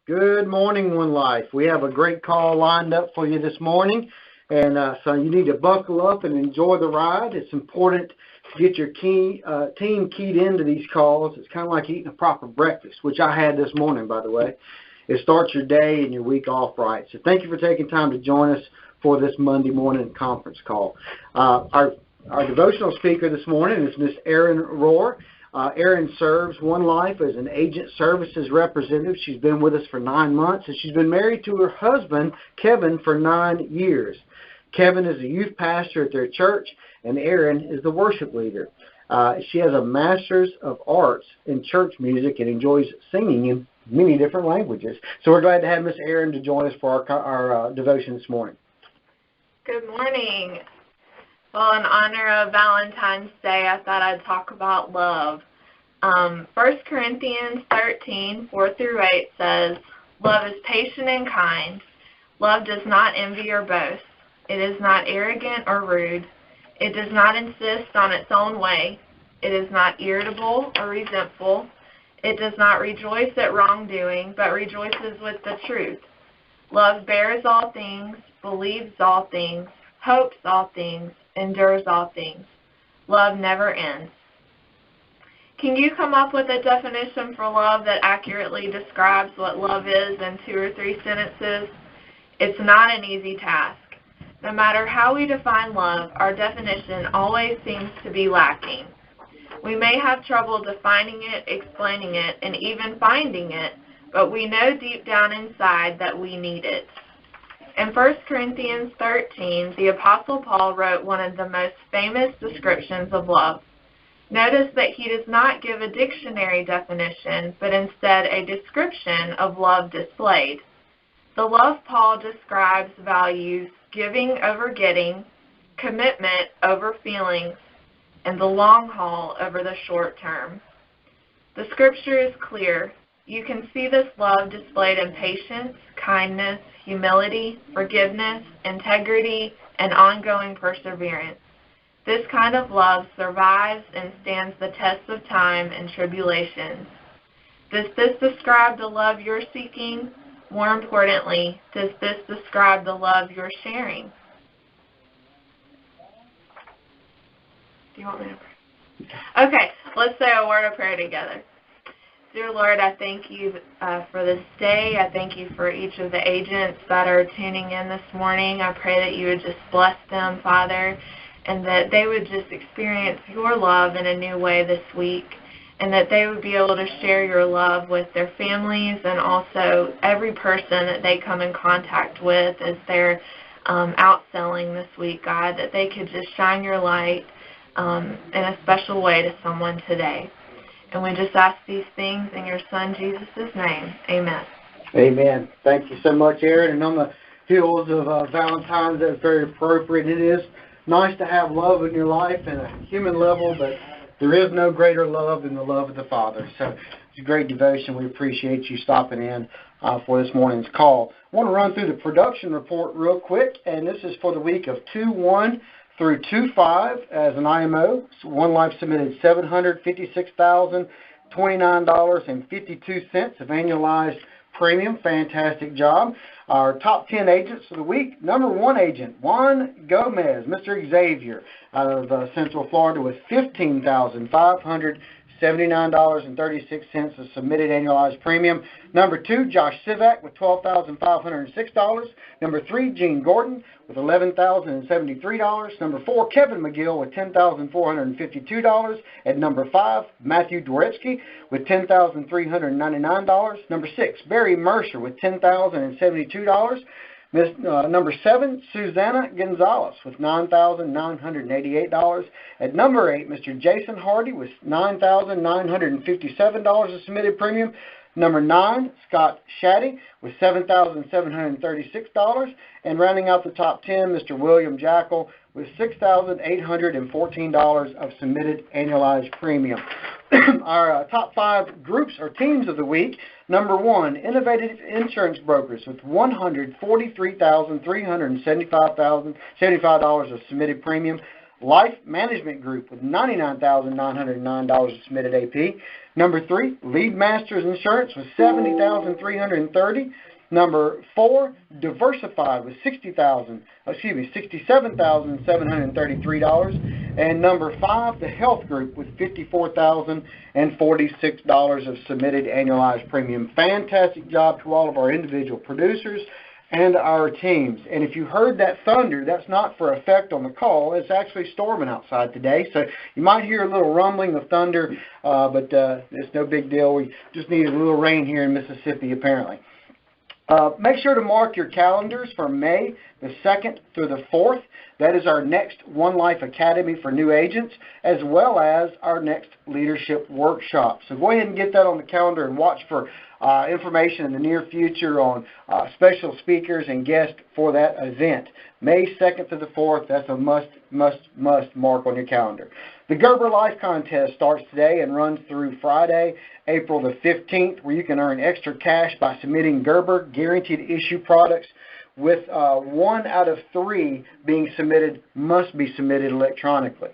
Good morning, One Life. We have a great call lined up for you this morning, and so you need to buckle up and enjoy the ride. It's important to get your team keyed into these calls. It's kind of like eating a proper breakfast, which I had this morning, by the way. It starts your day and your week off right. So thank you for taking time to join us for this Monday morning conference call. Our devotional speaker this morning is Miss Erin Rohr. Erin serves One Life as an agent services representative. She's been with us for 9 months, and she's been married to her husband, Kevin, for 9 years. Kevin is a youth pastor at their church, and Erin is the worship leader. She has a Master's of Arts in church music and enjoys singing in many different languages. So we're glad to have Miss Erin to join us for our devotion this morning. Good morning. Well, in honor of Valentine's Day, I thought I'd talk about love. 1 Corinthians 13, 4 through 8 says, "Love is patient and kind. Love does not envy or boast. It is not arrogant or rude. It does not insist on its own way. It is not irritable or resentful. It does not rejoice at wrongdoing, but rejoices with the truth. Love bears all things, believes all things, hopes all things, endures all things. Love never ends." Can you come up with a definition for love that accurately describes what love is in 2 or 3 sentences? It's not an easy task. No matter how we define love, our definition always seems to be lacking. We may have trouble defining it, explaining it, and even finding it, but we know deep down inside that we need it. In 1 Corinthians 13, the Apostle Paul wrote one of the most famous descriptions of love. Notice that he does not give a dictionary definition, but instead a description of love displayed. The love Paul describes values giving over getting, commitment over feelings, and the long haul over the short term. The scripture is clear. You can see this love displayed in patience, kindness, humility, forgiveness, integrity, and ongoing perseverance. This kind of love survives and stands the test of time and tribulations. Does this describe the love you're seeking? More importantly, does this describe the love you're sharing? Do you want me to pray? Okay, let's say a word of prayer together. Dear Lord, I thank you for this day. I thank you for each of the agents that are tuning in this morning. I pray that you would just bless them, Father, and that they would just experience your love in a new way this week, and that they would be able to share your love with their families and also every person that they come in contact with as they're out selling this week, God, that they could just shine your light in a special way to someone today. And we just ask these things in your Son, Jesus' name. Amen. Amen. Thank you so much, Erin. And on the heels of Valentine's, that's very appropriate. It is nice to have love in your life at a human level, but there is no greater love than the love of the Father. So it's a great devotion. We appreciate you stopping in for this morning's call. I want to run through the production report real quick, and this is for the week of 2/1 through 2/5 as an IMO. One Life submitted $756,029.52 of annualized premium. Fantastic job. Our top 10 agents of the week. Number 1 agent, Juan Gomez, Mr. Xavier, out of Central Florida with $15,579.36 of submitted annualized premium. Number 2, Josh Sivak with $12,506. Number 3, Gene Gordon with $11,073. Number 4, Kevin McGill with $10,452. And number 5, Matthew Dworetsky with $10,399. Number 6, Barry Mercer with $10,072. Number 7, Susanna Gonzalez with $9,988. At number 8, Mr. Jason Hardy with $9,957 of submitted premium. Number 9, Scott Shaddy with $7,736. And rounding out the top 10, Mr. William Jackal with $6,814 of submitted annualized premium. Our top 5 groups or teams of the week. Number 1, Innovative Insurance Brokers with $143,375 of submitted premium. Life Management Group with $99,909 submitted AP. Number 3, Lead Masters Insurance with $70,330. Number 4, Diversified with $67,733. And number 5, the Health Group with $54,046 of submitted annualized premium. Fantastic job to all of our individual producers and our teams. And if you heard that thunder, that's not for effect on the call. It's actually storming outside today. So you might hear a little rumbling of thunder, but it's no big deal. We just needed a little rain here in Mississippi, apparently. Make sure to mark your calendars for May the 2nd through the 4th. That is our next One Life Academy for new agents, as well as our next leadership workshop. So go ahead and get that on the calendar and watch for information in the near future on special speakers and guests for that event. May 2nd to the 4th, that's a must mark on your calendar. The Gerber Life Contest starts today and runs through Friday, April the 15th, where you can earn extra cash by submitting Gerber guaranteed issue products, with 1 out of 3 being submitted, must be submitted electronically.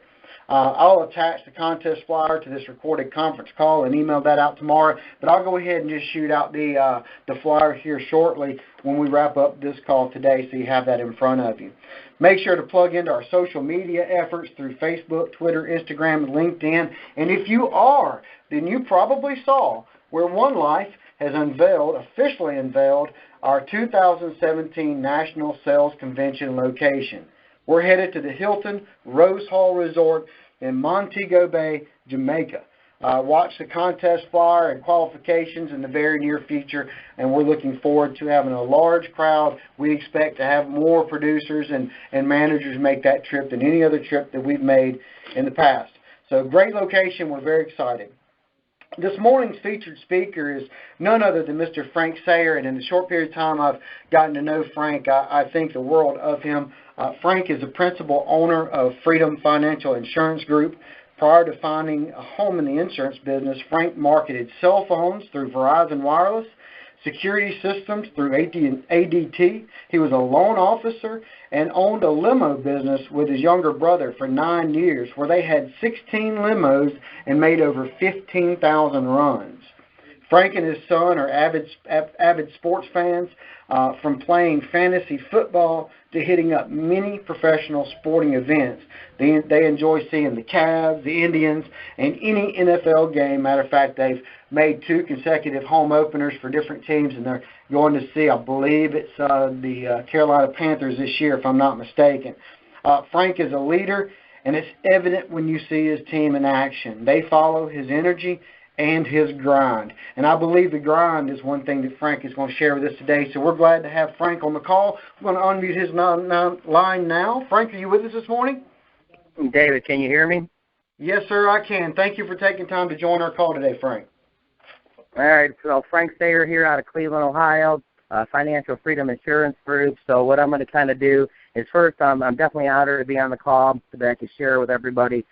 I'll attach the contest flyer to this recorded conference call and email that out tomorrow, but I'll go ahead and just shoot out the flyer here shortly when we wrap up this call today, so you have that in front of you. Make sure to plug into our social media efforts through Facebook, Twitter, Instagram, and LinkedIn. And if you are, then you probably saw where One Life has officially unveiled our 2017 National Sales Convention location. We're headed to the Hilton Rose Hall Resort in Montego Bay, Jamaica. Watch the contest flyer and qualifications in the very near future, and we're looking forward to having a large crowd. We expect to have more producers and managers make that trip than any other trip that we've made in the past. So great location. We're very excited. This morning's featured speaker is none other than Mr. Frank Sayre, and in the short period of time I've gotten to know Frank, I think the world of him. Frank is the principal owner of Freedom Financial Insurance Group. Prior to finding a home in the insurance business, Frank marketed cell phones through Verizon Wireless, security systems through ADT. He was a loan officer and owned a limo business with his younger brother for 9 years, where they had 16 limos and made over 15,000 runs. Frank and his son are avid sports fans, from playing fantasy football to hitting up many professional sporting events. They enjoy seeing the Cavs, the Indians, and any NFL game. Matter of fact, they've made 2 consecutive home openers for different teams, and they're going to see, I believe it's the Carolina Panthers this year, if I'm not mistaken. Frank is a leader, and it's evident when you see his team in action. They follow his energy and his grind. And I believe the grind is one thing that Frank is going to share with us today. So we're glad to have Frank on the call. We're going to unmute his line now. Frank, are you with us this morning? David, can you hear me? Yes, sir, I can. Thank you for taking time to join our call today, Frank. All right, so Frank Sayre here out of Cleveland, Ohio, Financial Freedom Insurance Group. So what I'm going to kind of do is first, I'm definitely honored to be on the call so that I can share with everybody.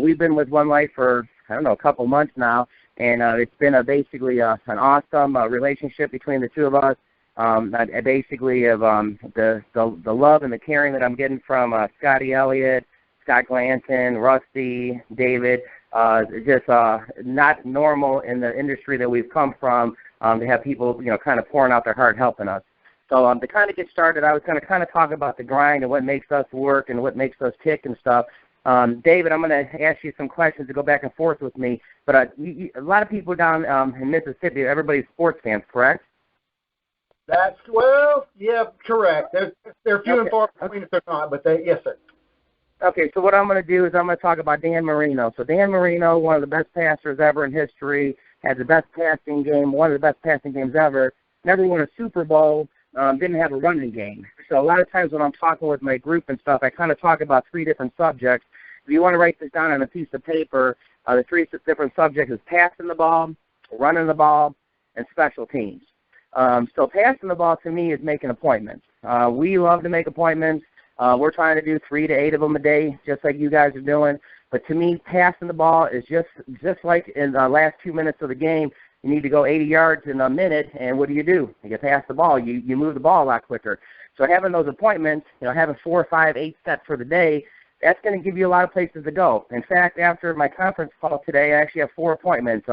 We've been with One Life for, a couple months now. And it's been basically an awesome relationship between the two of us. I basically have the love and the caring that I'm getting from Scotty Elliott, Scott Glanton, Rusty, David. Just not normal in the industry that we've come from to have people, kind of pouring out their heart helping us. So to kind of get started, I was going to kind of talk about the grind and what makes us work and what makes us tick and stuff. David, I'm going to ask you some questions to go back and forth with me. But a lot of people down in Mississippi, everybody's sports fans, correct? Yeah, correct. They're few and far between if they're not, but yes, sir. Okay, so what I'm going to do is I'm going to talk about Dan Marino. So Dan Marino, one of the best passers ever in history, had the best passing game, one of the best passing games ever, never won a Super Bowl, didn't have a running game. So a lot of times when I'm talking with my group and stuff, I kind of talk about 3 different subjects. If you want to write this down on a piece of paper, the 3 different subjects is passing the ball, running the ball, and special teams. So passing the ball to me is making appointments. We love to make appointments. We're trying to do 3 to 8 of them a day, just like you guys are doing. But to me, passing the ball is just like in the last 2 minutes of the game. You need to go 80 yards in a minute, and what do? You pass the ball. You move the ball a lot quicker. So having those appointments, having 4, 5, 8 sets for the day, that's going to give you a lot of places to go. In fact, after my conference call today, I actually have 4 appointments.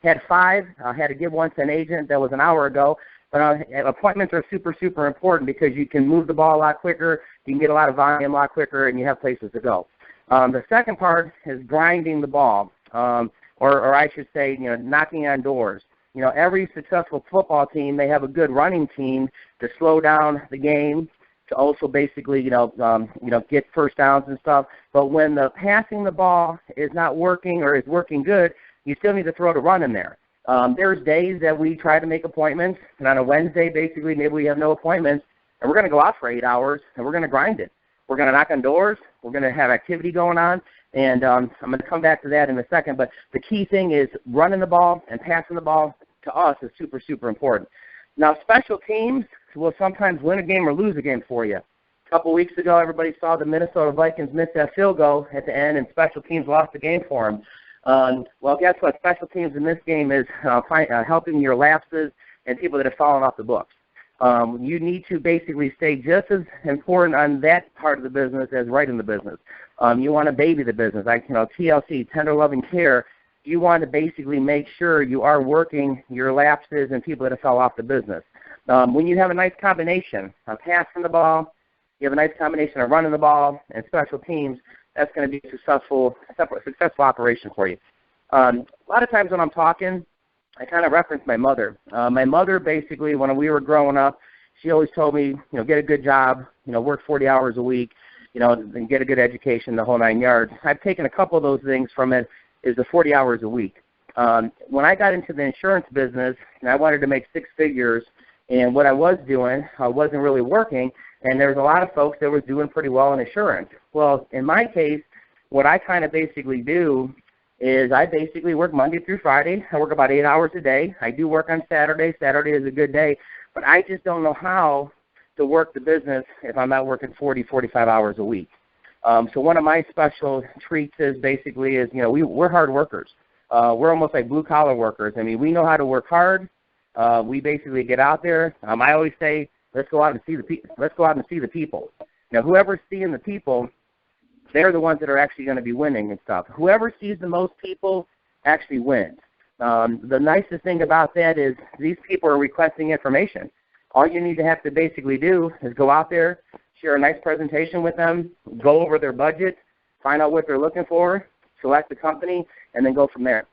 Had 5. I had to give one to an agent that was an hour ago. But appointments are super, super important because you can move the ball a lot quicker, you can get a lot of volume a lot quicker, and you have places to go. The second part is grinding the ball, or I should say, knocking on doors. Every successful football team, they have a good running team to slow down the game, to also basically, get first downs and stuff. But when the passing the ball is not working or is working good, you still need to throw the run in there. There's days that we try to make appointments, and on a Wednesday, basically, maybe we have no appointments, and we're going to go out for 8 hours, and we're going to grind it. We're going to knock on doors. We're going to have activity going on, and I'm going to come back to that in a second. But the key thing is running the ball and passing the ball to us is super, super important. Now, special teams will sometimes win a game or lose a game for you. A couple weeks ago, everybody saw the Minnesota Vikings miss that field goal at the end, and special teams lost the game for them. Well, guess what? Special teams in this game is helping your lapses and people that have fallen off the books. You need to basically stay just as important on that part of the business as right in the business. You want to baby the business. TLC, tender loving care. You want to basically make sure you are working your lapses and people that have fell off the business. When you have a nice combination of passing the ball, you have a nice combination of running the ball and special teams, that's going to be a successful operation for you. A lot of times when I'm talking, I kind of reference my mother. My mother basically, when we were growing up, she always told me, get a good job, work 40 hours a week, and get a good education, the whole 9 yards. I've taken a couple of those things from it, is the 40 hours a week. When I got into the insurance business, and I wanted to make 6 figures, and what I was doing wasn't really working, and there was a lot of folks that were doing pretty well in insurance. Well, in my case, what I kind of basically do is I basically work Monday through Friday. I work about 8 hours a day. I do work on Saturday. Saturday is a good day. But I just don't know how to work the business if I'm not working 40, 45 hours a week. So one of my special treats is basically we're hard workers. We're almost like blue-collar workers. I mean, we know how to work hard. We basically get out there. I always say, let's go out and see the people. Now, whoever's seeing the people, they're the ones that are actually going to be winning and stuff. Whoever sees the most people actually wins. The nicest thing about that is these people are requesting information. All you need to have to basically do is go out there, share a nice presentation with them, go over their budget, find out what they're looking for, select the company, and then go from there.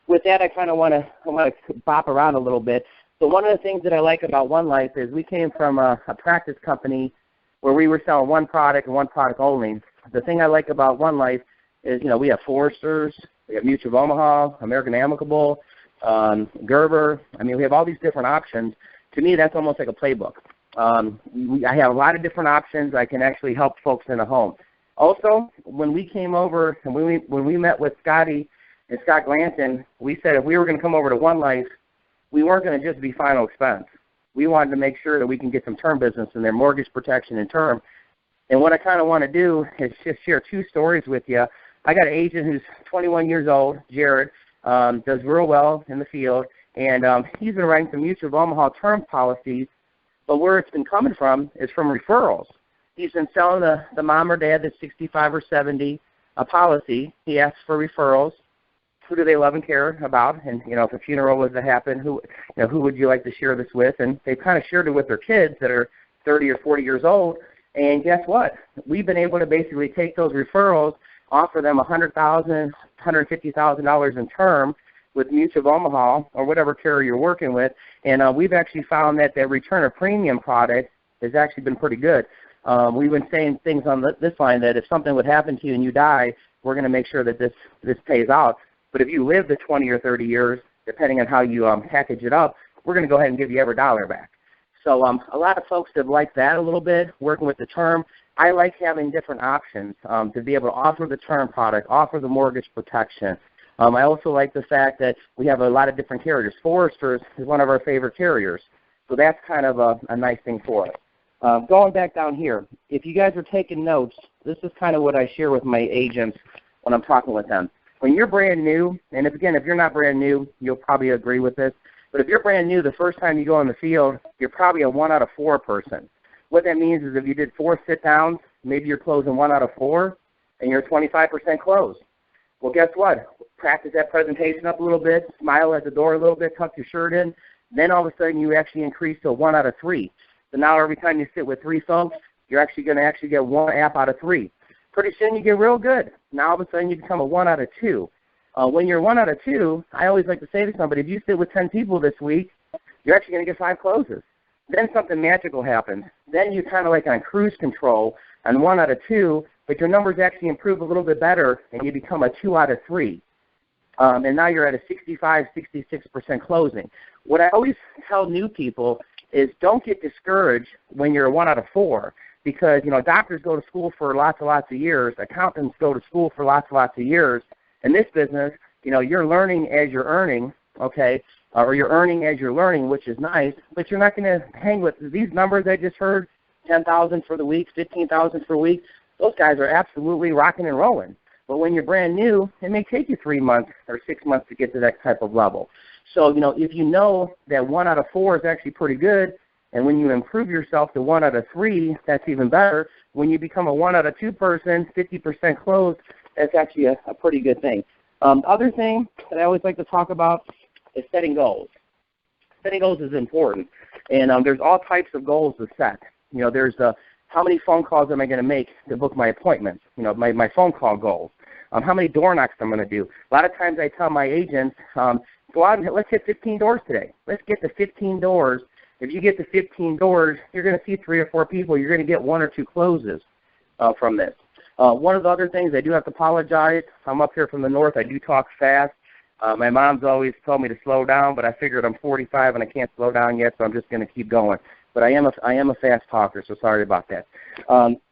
With that, I kind of want to bop around a little bit. So one of the things that I like about One Life is we came from a practice company where we were selling one product and one product only. The thing I like about One Life is, we have Foresters, we have Mutual of Omaha, American Amicable, Gerber. I mean, we have all these different options. To me, that's almost like a playbook. I have a lot of different options. I can actually help folks in the home. Also, when we came over and when we met with Scotty and Scott Glanton, we said if we were going to come over to One Life, we weren't going to just be final expense. We wanted to make sure that we can get some term business in their mortgage protection and term. And what I kind of want to do is just share 2 stories with you. I got an agent who's 21 years old, Jared, does real well in the field, and he's been writing some Mutual of Omaha term policies, but where it's been coming from is from referrals. He's been selling the mom or dad that's 65 or 70 a policy. He asks for referrals. Who do they love and care about? And, if a funeral was to happen, who would you like to share this with? And they've kind of shared it with their kids that are 30 or 40 years old. And guess what? We've been able to basically take those referrals, offer them $100,000, $150,000 in term with Mutual of Omaha or whatever carrier you're working with. And we've actually found that their return of premium product has actually been pretty good. We've been saying things on this line that if something would happen to you and you die, we're going to make sure that this pays out. But if you live the 20 or 30 years, depending on how you package it up, we're going to go ahead and give you every dollar back. So a lot of folks have liked that a little bit, working with the term. I like having different options to be able to offer the term product, offer the mortgage protection. I also like the fact that we have a lot of different carriers. Foresters is one of our favorite carriers. So that's kind of a nice thing for us. Going back down here, if you guys are taking notes, this is kind of what I share with my agents when I'm talking with them. When you're brand new, and if you're not brand new, you'll probably agree with this, but if you're brand new, the first time you go in the field, you're probably a 1 out of 4 person. What that means is if you did 4 sit-downs, maybe you're closing 1 out of 4, and you're 25% closed. Well, guess what? Practice that presentation up a little bit, smile at the door a little bit, tuck your shirt in. Then all of a sudden you actually increase to 1 out of 3. So now every time you sit with 3 folks, you're actually going to get 1 app out of 3. Pretty soon you get real good. Now all of a sudden you become a 1 out of 2. When you're 1 out of 2, I always like to say to somebody, if you sit with 10 people this week, you're actually going to get 5 closes. Then something magical happens. Then you're kind of like on cruise control on 1 out of 2, but your numbers actually improve a little bit better, and you become a 2 out of 3. And now you're at a 65, 66% closing. What I always tell new people is don't get discouraged when you're a 1 out of 4, because, doctors go to school for lots and lots of years. Accountants go to school for lots and lots of years. In this business, you're learning as you're earning, okay, or you're earning as you're learning, which is nice, but you're not going to hang with these numbers I just heard, 10,000 for the week, 15,000 for a week. Those guys are absolutely rocking and rolling. But when you're brand new, it may take you 3 months or 6 months to get to that type of level. So, if you know that 1 out of 4 is actually pretty good, and when you improve yourself to 1 out of 3, that's even better. When you become a 1 out of 2 person, 50% closed, that's actually a pretty good thing. Other thing that I always like to talk about is setting goals. Setting goals is important, and there's all types of goals to set. There's how many phone calls am I going to make to book my appointments, my phone call goals. How many door knocks I'm going to do. A lot of times I tell my agents, go out and let's hit 15 doors today. Let's get to 15 doors. If you get to 15 doors, you're going to see 3 or 4 people. You're going to get 1 or 2 closes from this. One of the other things, I do have to apologize. I'm up here from the north. I do talk fast. My mom's always told me to slow down, but I figured I'm 45 and I can't slow down yet, so I'm just going to keep going. But I am a fast talker, so sorry about that.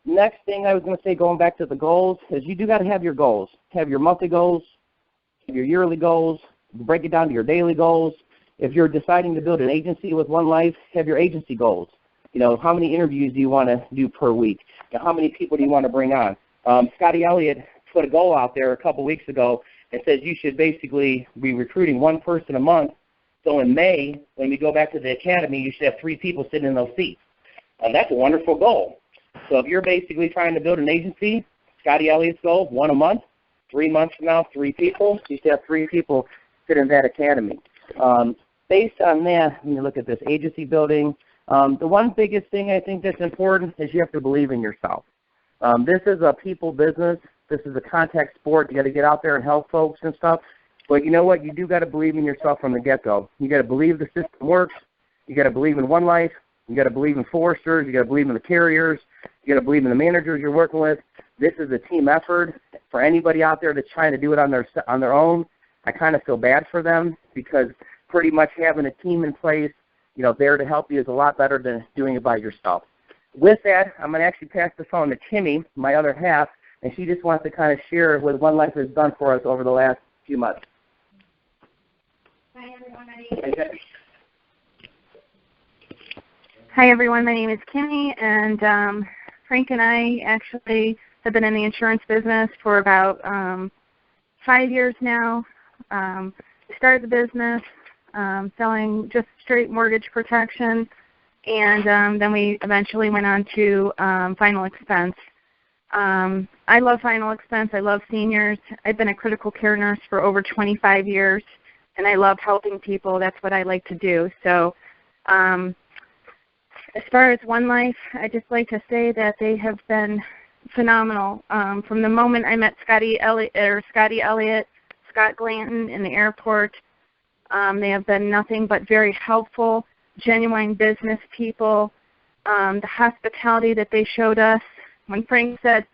Next thing I was going to say, going back to the goals, is you do got to have your goals. Have your monthly goals, your yearly goals, break it down to your daily goals. If you're deciding to build an agency with One Life, have your agency goals. How many interviews do you want to do per week? How many people do you want to bring on? Scotty Elliott put a goal out there a couple weeks ago and says you should basically be recruiting 1 person a month. So in May, when we go back to the academy, you should have 3 people sitting in those seats. That's a wonderful goal. So if you're basically trying to build an agency, Scotty Elliott's goal, 1 a month, 3 months from now, 3 people. You should have 3 people sit in that academy. Based on that, when you look at this agency building, the one biggest thing I think that's important is you have to believe in yourself. This is a people business. This is a contact sport. You got to get out there and help folks and stuff. But you know what? You do got to believe in yourself from the get-go. You got to believe the system works. You got to believe in One Life. You got to believe in Foresters. You got to believe in the carriers. You got to believe in the managers you're working with. This is a team effort. For anybody out there that's trying to do it on their own, I kind of feel bad for them, because pretty much having a team in place, there to help you is a lot better than doing it by yourself. With that, I'm going to actually pass the phone to Timmy, my other half, and she just wants to kind of share what One Life has done for us over the last few months. Hi, everyone. My name is Kimmy, and Frank and I actually have been in the insurance business for about 5 years now. We started the business selling just straight mortgage protection, and then we eventually went on to final expense. I love final expense. I love seniors. I've been a critical care nurse for over 25 years, and I love helping people. That's what I like to do. So as far as One Life, I just like to say that they have been phenomenal. From the moment I met Scotty Elliott, Scott Glanton in the airport, they have been nothing but very helpful, genuine business people. The hospitality that they showed us. When Frank said,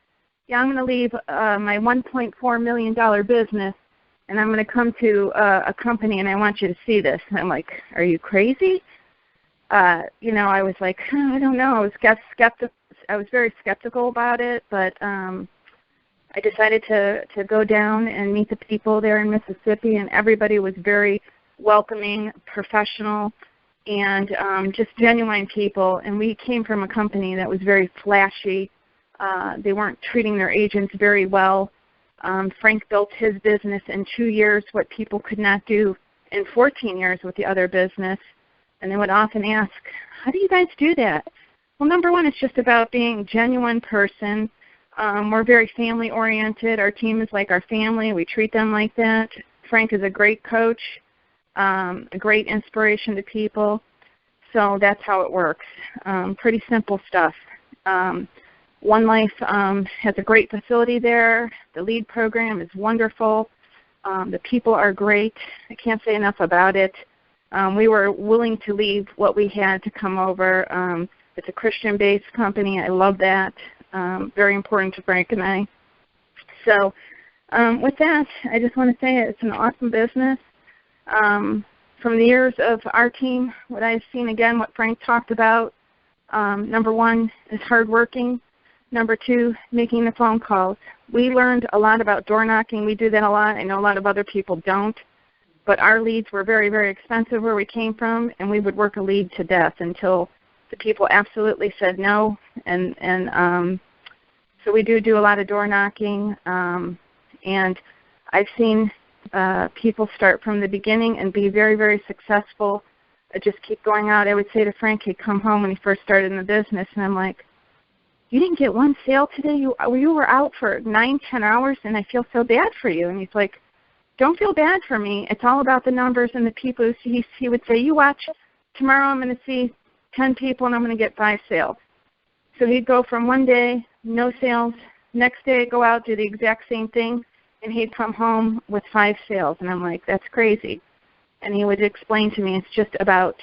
yeah, I'm going to leave my $1.4 million business, and I'm going to come to a company, and I want you to see this. And I'm like, are you crazy? I was like, I don't know. I was very skeptical about it, but I decided to go down and meet the people there in Mississippi, and everybody was very welcoming, professional, and just genuine people. And we came from a company that was very flashy. They weren't treating their agents very well. Frank built his business in 2 years, what people could not do in 14 years with the other business. And they would often ask, how do you guys do that? Well, number one, it's just about being a genuine person. We're very family-oriented. Our team is like our family. We treat them like that. Frank is a great coach, a great inspiration to people. So that's how it works. Pretty simple stuff. One Life has a great facility there. The LEAD program is wonderful. The people are great. I can't say enough about it. We were willing to leave what we had to come over. It's a Christian-based company. I love that. Very important to Frank and I. So with that, I just want to say it's an awesome business. From the years of our team, what I've seen, again, what Frank talked about, number one is hardworking. Number two, making the phone calls. We learned a lot about door knocking. We do that a lot. I know a lot of other people don't. But our leads were very, very expensive where we came from, and we would work a lead to death until the people absolutely said no. And so we do a lot of door knocking. And I've seen people start from the beginning and be very, very successful. Just keep going out. I would say to Frank, he'd come home when he first started in the business, and I'm like, you didn't get one sale today? You were out for 9-10 hours, and I feel so bad for you. And he's like, don't feel bad for me. It's all about the numbers and the people. He would say, you watch, tomorrow I'm going to see 10 people, and I'm going to get 5 sales. So he'd go from one day, no sales, next day go out, do the exact same thing, and he'd come home with 5 sales. And I'm like, that's crazy. And he would explain to me, it's just about,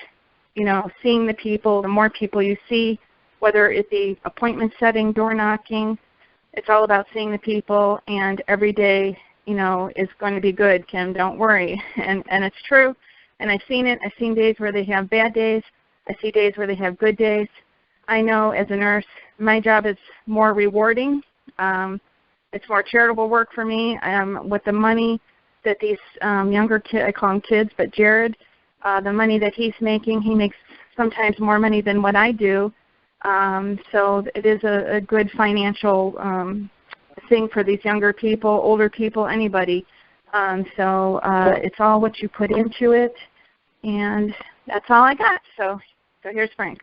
seeing the people. The more people you see, whether it be appointment setting, door knocking, it's all about seeing the people, and every day, is going to be good, Kim, don't worry. And it's true, and I've seen it. I've seen days where they have bad days. I see days where they have good days. I know as a nurse, my job is more rewarding. It's more charitable work for me. With the money that these younger kids, I call them kids, but Jared, the money that he's making, he makes sometimes more money than what I do. So it is a good financial thing for these younger people, older people, anybody. So it's all what you put into it, and that's all I got. So here's Frank.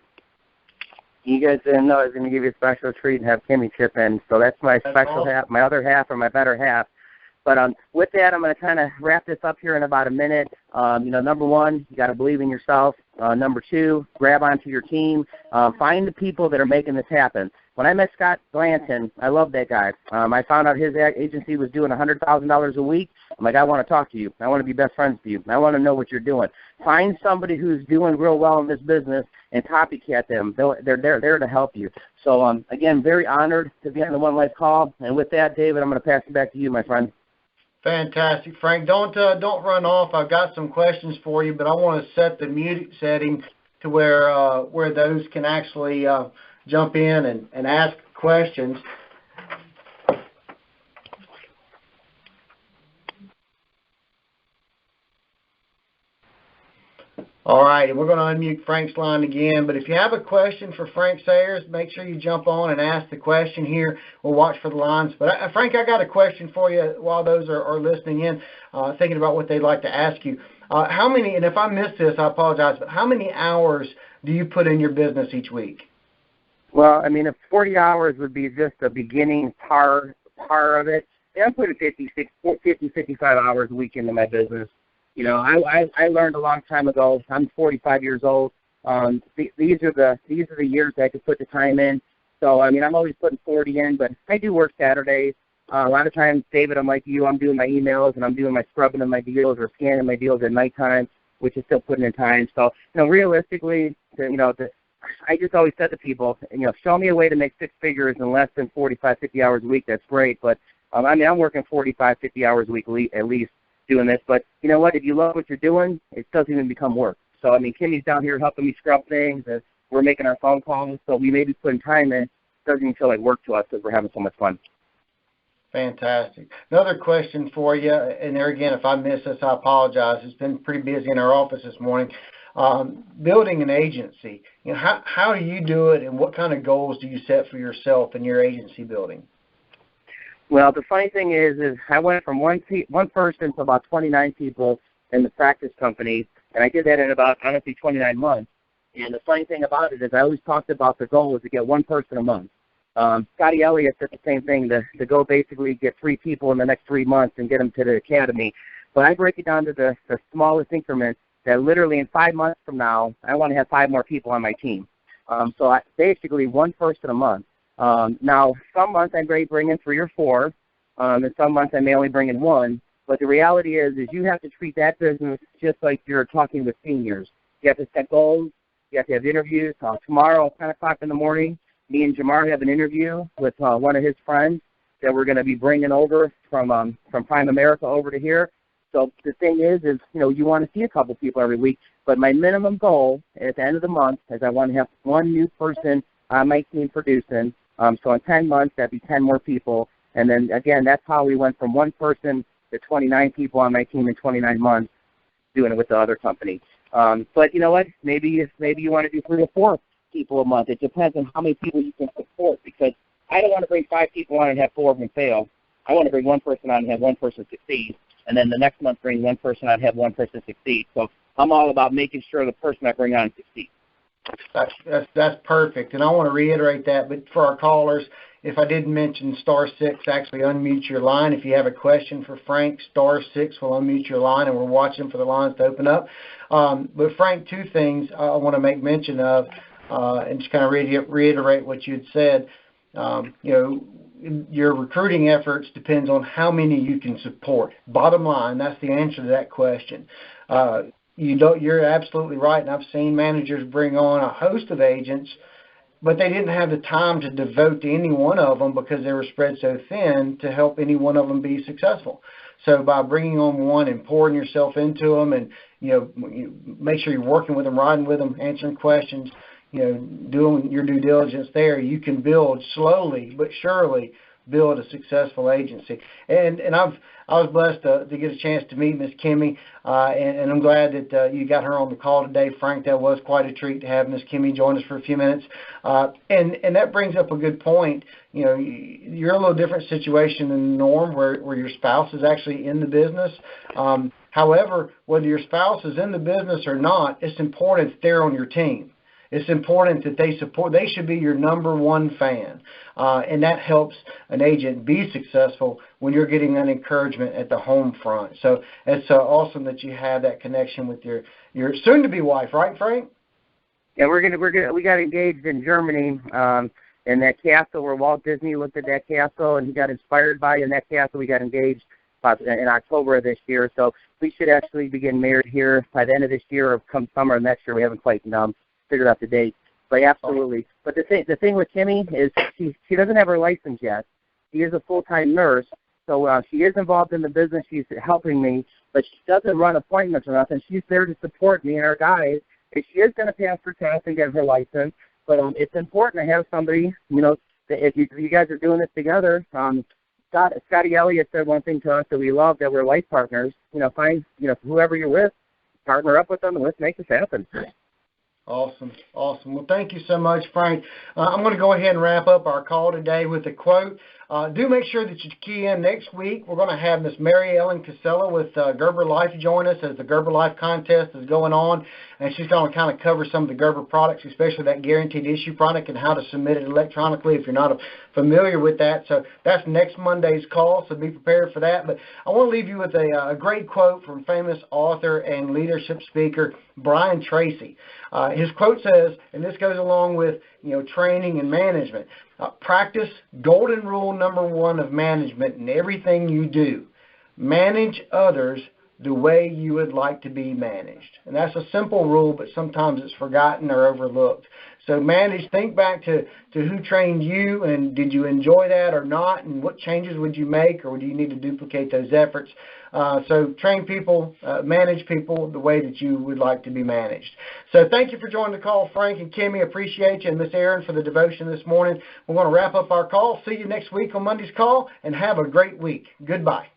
You guys didn't know I was going to give you a special treat and have Kimmy chip in. So that's my special half, my other half, or my better half. But with that, I'm going to kind of wrap this up here in about a minute. Number one, you got to believe in yourself. Number two, grab onto your team. Find the people that are making this happen. When I met Scott Valentine, I love that guy. I found out his agency was doing $100,000 a week. I'm like, I want to talk to you. I want to be best friends with you. I want to know what you're doing. Find somebody who's doing real well in this business and copycat them. They're there to help you. So, again, very honored to be on the One Life call. And with that, David, I'm going to pass it back to you, my friend. Fantastic, Frank. Don't run off. I've got some questions for you, but I want to set the mute setting to where those can actually jump in and ask questions. All right, and we're going to unmute Frank's line again. But if you have a question for Frank Sayre, make sure you jump on and ask the question here. We'll watch for the lines. But, Frank, I got a question for you while those are listening in, thinking about what they'd like to ask you. How many, and if I missed this, I apologize, but how many hours do you put in your business each week? Well, I mean, if 40 hours would be just the beginning par of it, I'm putting 50, 55 hours a week into my business. I learned a long time ago. I'm 45 years old. These are the years that I could put the time in. So, I mean, I'm always putting 40 in, but I do work Saturdays. A lot of times, David, I'm like you. I'm doing my emails and I'm doing my scrubbing of my deals or scanning my deals at nighttime, which is still putting in time. So, realistically, I just always said to people, show me a way to make 6 figures in less than 45, 50 hours a week. That's great. But, I'm working 45, 50 hours a week at least doing this. But you know what? If you love what you're doing, it doesn't even become work. So, I mean, Kimmy's down here helping me scrub things, and we're making our phone calls. So we may be putting time in. It doesn't even feel like work to us because we're having so much fun. Fantastic. Another question for you, and there again, if I miss this, I apologize. It's been pretty busy in our office this morning. Building an agency, how do you do it, and what kind of goals do you set for yourself in your agency building? Well, the funny thing is I went from one person to about 29 people in the practice company, and I did that in about, honestly, 29 months. And the funny thing about it is I always talked about the goal is to get one person a month. Scotty Elliott said the same thing, to go basically get 3 people in the next 3 months and get them to the academy. But I break it down to the smallest increments that literally in 5 months from now, I want to have 5 more people on my team. So basically one person a month. Now, some months I may bring in 3 or 4, and some months I may only bring in 1. But the reality is you have to treat that business just like you're talking with seniors. You have to set goals. You have to have interviews. Tomorrow, 10 o'clock in the morning, me and Jamar have an interview with one of his friends that we're going to be bringing over from Prime America over to here. So the thing is you want to see a couple people every week. But my minimum goal at the end of the month is I want to have 1 new person on my team producing. So in 10 months, that'd be 10 more people. And then, again, that's how we went from 1 person to 29 people on my team in 29 months doing it with the other company. But you know what? Maybe you want to do 3 or 4 people a month. It depends on how many people you can support, because I don't want to bring 5 people on and have 4 of them fail. I want to bring 1 person on and have 1 person succeed, and then the next month bring 1 person on and have 1 person succeed. So I'm all about making sure the person I bring on succeeds. That's perfect, and I want to reiterate that. But for our callers, if I didn't mention *6, actually unmute your line. If you have a question for Frank, *6 will unmute your line, and we're watching for the lines to open up. But Frank, 2 things I want to make mention of, and just kind of reiterate what you had said. Your recruiting efforts depends on how many you can support. Bottom line, that's the answer to that question. You're absolutely right, and I've seen managers bring on a host of agents, but they didn't have the time to devote to any one of them because they were spread so thin to help any one of them be successful. So by bringing on one and pouring yourself into them, and you make sure you're working with them, riding with them, answering questions, doing your due diligence there, you can build slowly but surely build a successful agency. And I was blessed to get a chance to meet Miss Kimmy, and I'm glad that you got her on the call today, Frank. That was quite a treat to have Miss Kimmy join us for a few minutes. And that brings up a good point. You're a little different situation than the norm where your spouse is actually in the business. However, whether your spouse is in the business or not, it's important that they're on your team. It's important that they support. They should be your number 1 fan, and that helps an agent be successful when you're getting that encouragement at the home front. So it's awesome that you have that connection with your soon-to-be wife, right, Frank? Yeah, we got engaged in Germany in that castle where Walt Disney looked at that castle and he got inspired by it. In that castle, we got engaged in October of this year. So we should actually be getting married here by the end of this year or come summer next year. We haven't quite figured out the date, but absolutely. But the thing with Kimmy is she doesn't have her license yet. She is a full-time nurse, so she is involved in the business. She's helping me, but she doesn't run appointments or nothing. She's there to support me and our guys. And she is going to pass her test and get her license, but it's important to have somebody, that if you guys are doing this together. Scotty Elliott said one thing to us that we love, that we're life partners. Find whoever you're with, partner up with them, and let's make this happen. Awesome. Well, thank you so much, Frank. I'm going to go ahead and wrap up our call today with a quote. Do make sure that you key in next week. We're going to have Miss Mary Ellen Casella with Gerber Life join us as the Gerber Life contest is going on, and she's going to kind of cover some of the Gerber products, especially that guaranteed issue product and how to submit it electronically if you're not familiar with that. So that's next Monday's call, so be prepared for that. But I want to leave you with a great quote from famous author and leadership speaker Brian Tracy. His quote says, and this goes along with training and management, practice golden rule number 1 of management in everything you do. Manage others the way you would like to be managed. And that's a simple rule, but sometimes it's forgotten or overlooked. So think back to who trained you, and did you enjoy that or not, and what changes would you make, or do you need to duplicate those efforts? So train people, manage people the way that you would like to be managed. So thank you for joining the call, Frank and Kimmy. Appreciate you, and Miss Erin for the devotion this morning. We're going to wrap up our call. See you next week on Monday's call, and have a great week. Goodbye.